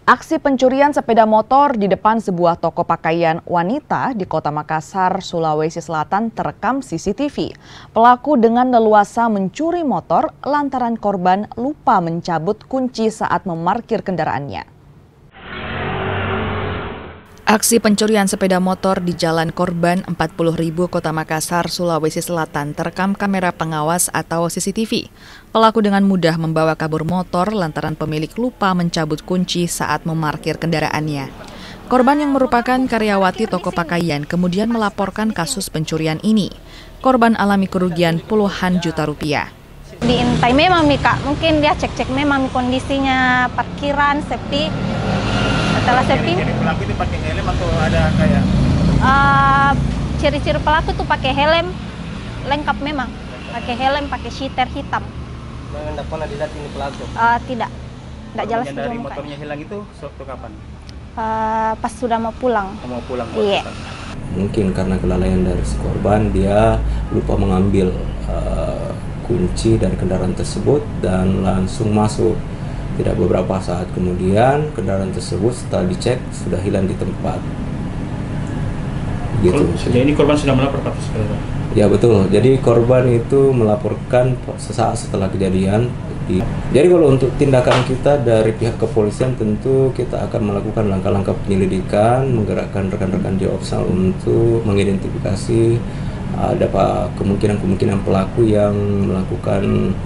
Aksi pencurian sepeda motor di depan sebuah toko pakaian wanita di Kota Makassar, Sulawesi Selatan terekam CCTV. Pelaku dengan leluasa mencuri motor lantaran korban lupa mencabut kunci saat memarkir kendaraannya. Aksi pencurian sepeda motor di Jalan Korban 40.000 Kota Makassar, Sulawesi Selatan terekam kamera pengawas atau CCTV. Pelaku dengan mudah membawa kabur motor lantaran pemilik lupa mencabut kunci saat memarkir kendaraannya. Korban yang merupakan karyawati toko pakaian kemudian melaporkan kasus pencurian ini. Korban alami kerugian puluhan juta rupiah. Diintai memang nih Kak, mungkin dia cek-cek memang kondisinya parkiran sepi. Setelah sepi. Ciri pelaku itu pakai helm atau ada kayak? Ciri-ciri pelaku tuh pakai helm, lengkap memang. Pakai helm, pakai shiter hitam. Tidak pernah dilihat ini pelaku? Tidak jelas. Yang dari motornya hilang itu waktu kapan? Pas sudah mau pulang. Mau pulang? Iya. Mungkin karena kelalaian dari si korban, dia lupa mengambil kunci dari kendaraan tersebut dan langsung masuk. Tidak beberapa saat kemudian kendaraan tersebut setelah dicek sudah hilang di tempat. Gitu. Jadi ini korban sudah melapor Pak? Ya betul. Jadi korban itu melaporkan sesaat setelah kejadian. Jadi kalau untuk tindakan kita dari pihak kepolisian tentu kita akan melakukan langkah-langkah penyelidikan, menggerakkan rekan-rekan di Opsal untuk mengidentifikasi ada kemungkinan pelaku yang melakukan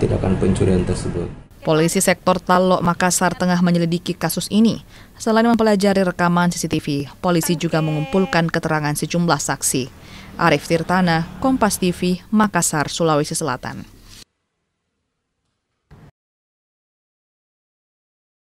tindakan pencurian tersebut. Polisi sektor Talok Makassar tengah menyelidiki kasus ini. Selain mempelajari rekaman CCTV, polisi juga mengumpulkan keterangan sejumlah saksi. Arif Tirtana, Kompas TV, Makassar, Sulawesi Selatan.